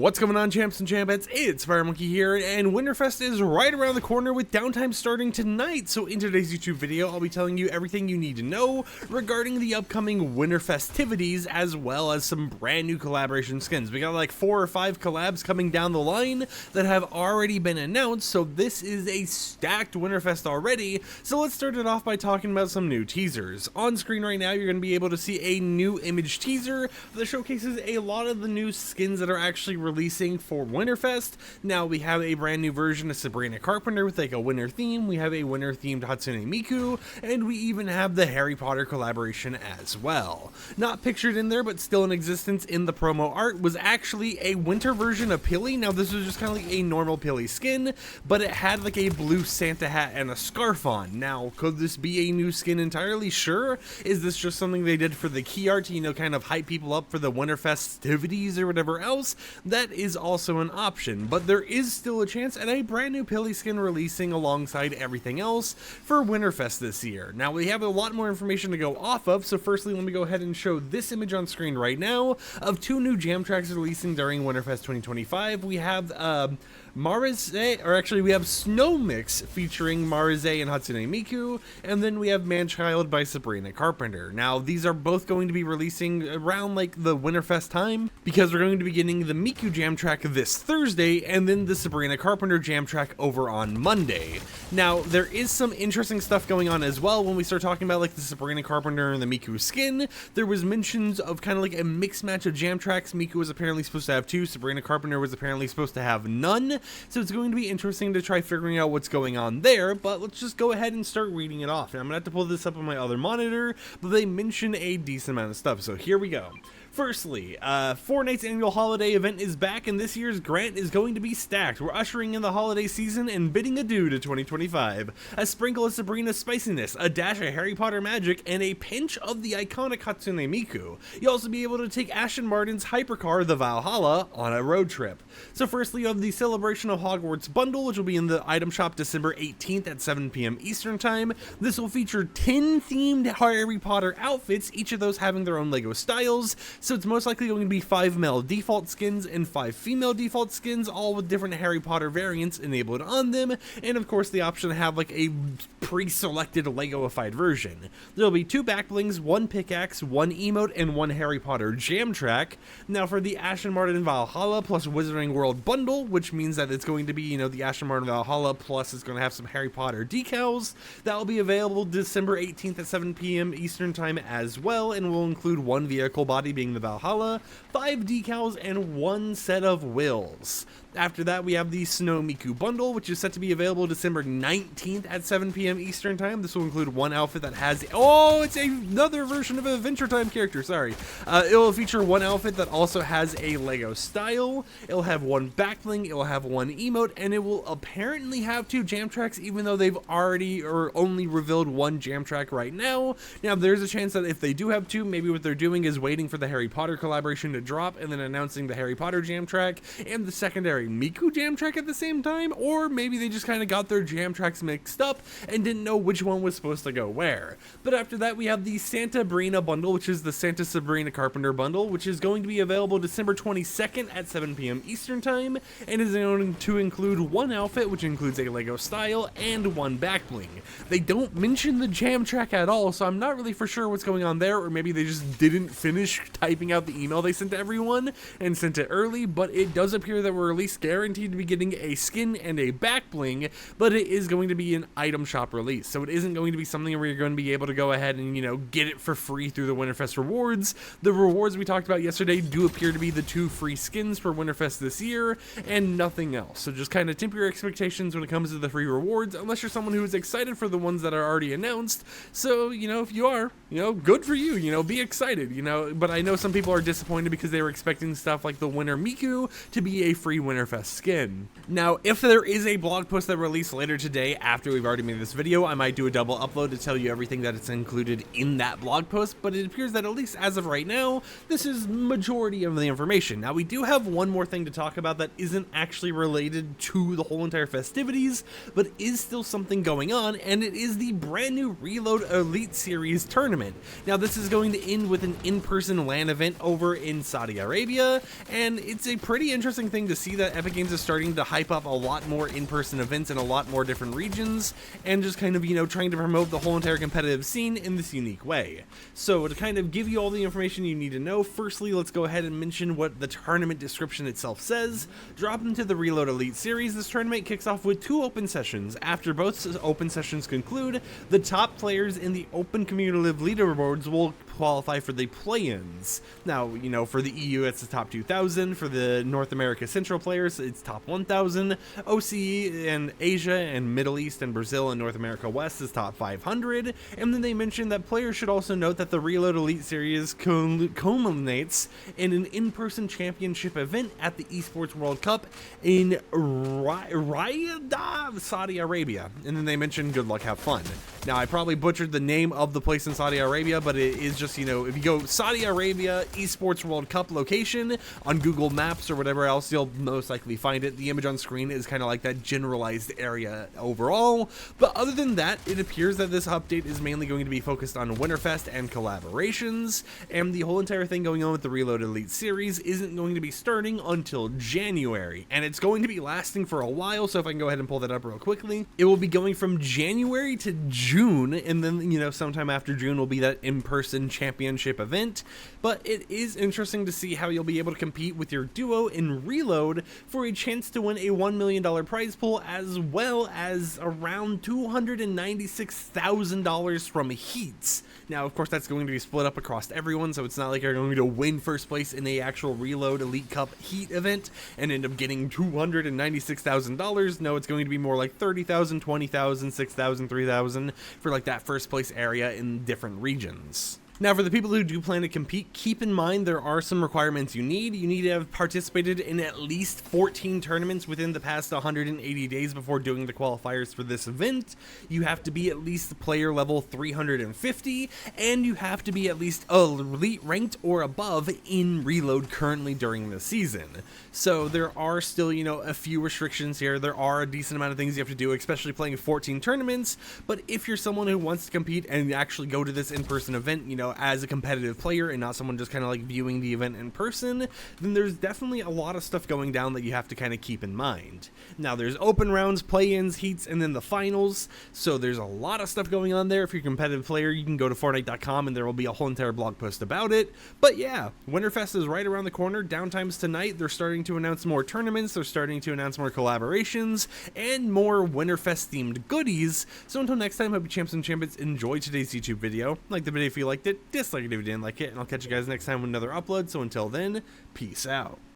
What's going on, champs and champettes? It's FireMonkey here, and Winterfest is right around the corner with downtime starting tonight. So in today's YouTube video, I'll be telling you everything you need to know regarding the upcoming winter festivities, as well as some brand new collaboration skins. We got like 4 or 5 collabs coming down the line that have already been announced, so this is a stacked Winterfest already. So let's start it off by talking about some new teasers. On screen right now, you're going to be able to see a new image teaser that showcases a lot of the new skins that are actually releasing for Winterfest. Now we have a brand new version of Sabrina Carpenter with like a winter theme, we have a winter themed Hatsune Miku, and we even have the Harry Potter collaboration as well. Not pictured in there but still in existence in the promo art was actually a winter version of Pilly. Now this was just kind of like a normal Pilly skin, but it had like a blue Santa hat and a scarf on. Now could this be a new skin entirely? Sure. Is this just something they did for the key art to, you know, kind of hype people up for the winter festivities or whatever else? That is also an option, but there is still a chance at a brand new Pilly skin releasing alongside everything else for Winterfest this year. Now we have a lot more information to go off of, so firstly let me go ahead and show this image on screen right now of 2 new jam tracks releasing during Winterfest 2025. We have Marise, or actually we have Snow Mix featuring Marise and Hatsune Miku, and then we have Manchild by Sabrina Carpenter. Now these are both going to be releasing around like the Winterfest time, because we're going to be getting the Miku jam track this Thursday and then the Sabrina Carpenter jam track over on Monday. Now there is some interesting stuff going on as well when we start talking about like the Sabrina Carpenter and the Miku skin. There was mentions of kind of like a mixed match of jam tracks. Miku was apparently supposed to have 2, Sabrina Carpenter was apparently supposed to have none. So it's going to be interesting to try figuring out what's going on there, but let's just go ahead and start reading it off. And I'm going to have to pull this up on my other monitor, but they mention a decent amount of stuff, so here we go. Firstly, Fortnite's annual holiday event is back, and this year's grant is going to be stacked. We're ushering in the holiday season and bidding adieu to 2025. A sprinkle of Sabrina spiciness, a dash of Harry Potter magic, and a pinch of the iconic Hatsune Miku. You'll also be able to take Aston Martin's hypercar, the Valhalla, on a road trip. So firstly, you have the Celebration of Hogwarts bundle, which will be in the item shop December 18th at 7 p.m. Eastern Time. This will feature 10 themed Harry Potter outfits, each of those having their own LEGO styles. So it's most likely going to be 5 male default skins and 5 female default skins, all with different Harry Potter variants enabled on them, and of course the option to have like a pre-selected Lego-ified version. There'll be 2 backblings, 1 pickaxe, 1 emote, and 1 Harry Potter jam track. Now for the Aston Martin Valhalla plus Wizarding World bundle, which means that it's going to be, you know, the Aston Martin Valhalla plus it's going to have some Harry Potter decals. That will be available December 18th at 7 p.m. Eastern Time as well, and will include 1 vehicle body being the Valhalla, 5 decals, and 1 set of wheels. After that, we have the Snow Miku bundle, which is set to be available December 19th at 7 p.m. Eastern Time. This will include 1 outfit that has, it's another version of a Adventure Time character, sorry. It will feature 1 outfit that also has a Lego style. It'll have 1 backbling, it will have 1 emote, and it will apparently have 2 jam tracks, even though they've already or only revealed 1 jam track right now. Now, there's a chance that if they do have 2, maybe what they're doing is waiting for the Harry Potter collaboration to drop and then announcing the Harry Potter jam track and the secondary Miku jam track at the same time, or maybe they just kind of got their jam tracks mixed up and didn't know which one was supposed to go where. But after that, we have the Santa Brina bundle, which is the Santa Sabrina Carpenter bundle, which is going to be available December 22nd at 7 p.m. Eastern Time, and is going to include 1 outfit, which includes a Lego style, and 1 backbling. They don't mention the jam track at all, so I'm not really for sure what's going on there, or maybe they just didn't finish typing out the email they sent to everyone and sent it early, but it does appear that we're at least guaranteed to be getting a skin and a back bling, but it is going to be an item shop release, so it isn't going to be something where you're going to be able to go ahead and, you know, get it for free through the Winterfest rewards. The rewards we talked about yesterday do appear to be the 2 free skins for Winterfest this year and nothing else, so just kind of temper your expectations when it comes to the free rewards, unless you're someone who is excited for the ones that are already announced. So, you know, if you are, you know, good for you, you know, be excited, you know, but I know some people are disappointed because they were expecting stuff like the Winter Miku to be a free winter Winterfest skin. Now, if there is a blog post that released later today after we've already made this video, I might do a double upload to tell you everything that it's included in that blog post, but it appears that at least as of right now, this is majority of the information. Now, we do have one more thing to talk about that isn't actually related to the whole entire festivities, but is still something going on, and it is the brand new Reload Elite Series tournament. Now, this is going to end with an in-person LAN event over in Saudi Arabia, and it's a pretty interesting thing to see that Epic Games is starting to hype up a lot more in-person events in a lot more different regions, and just kind of, trying to promote the whole entire competitive scene in this unique way. So to kind of give you all the information you need to know, firstly, let's go ahead and mention what the tournament description itself says. Drop into the Reload Elite Series. This tournament kicks off with 2 open sessions. After both open sessions conclude, the top players in the open cumulative leaderboards will qualify for the play-ins. Now, for the EU, it's the top 2,000. For the North America Central players, it's top 1,000. OCE and Asia and Middle East and Brazil and North America West is top 500. And then they mentioned that players should also note that the Reload Elite Series culminates in an in-person championship event at the Esports World Cup in Riyadh, Saudi Arabia. And then they mentioned good luck, have fun. Now, I probably butchered the name of the place in Saudi Arabia, but it is just, if you go Saudi Arabia Esports World Cup location on Google Maps or whatever else, you'll most likely find it. The image on screen is kind of like that generalized area overall. But other than that, it appears that this update is mainly going to be focused on Winterfest and collaborations, and the whole entire thing going on with the Reload Elite Series isn't going to be starting until January, and it's going to be lasting for a while. So if I can go ahead and pull that up real quickly, it will be going from January to June, and then, sometime after June will be that in-person championship event. But it is interesting to see how you'll be able to compete with your duo in Reload for a chance to win a $1 million prize pool, as well as around $296,000 from heats. Now, of course, that's going to be split up across everyone, so it's not like you're going to win first place in a actual Reload Elite Cup heat event and end up getting $296,000. No, it's going to be more like $30,000, $20,000, $6,000, $3,000 for like that first place area in different regions. Now, for the people who do plan to compete, keep in mind there are some requirements you need. You need to have participated in at least 14 tournaments within the past 180 days before doing the qualifiers for this event. You have to be at least player level 350, and you have to be at least elite ranked or above in Reload currently during the season. So there are still, a few restrictions here. There are a decent amount of things you have to do, especially playing 14 tournaments. But if you're someone who wants to compete and actually go to this in-person event, as a competitive player and not someone just kind of like viewing the event in person, then there's definitely a lot of stuff going down that you have to kind of keep in mind. Now, there's open rounds, play-ins, heats, and then the finals, so there's a lot of stuff going on there. If you're a competitive player, you can go to Fortnite.com and there will be a whole entire blog post about it. But yeah, Winterfest is right around the corner. Downtime's tonight. They're starting to announce more tournaments, they're starting to announce more collaborations, and more Winterfest-themed goodies. So until next time, hope you champs and champions enjoyed today's YouTube video. Like the video if you liked it, dislike it if you didn't like it, and I'll catch you guys next time with another upload. So until then, peace out.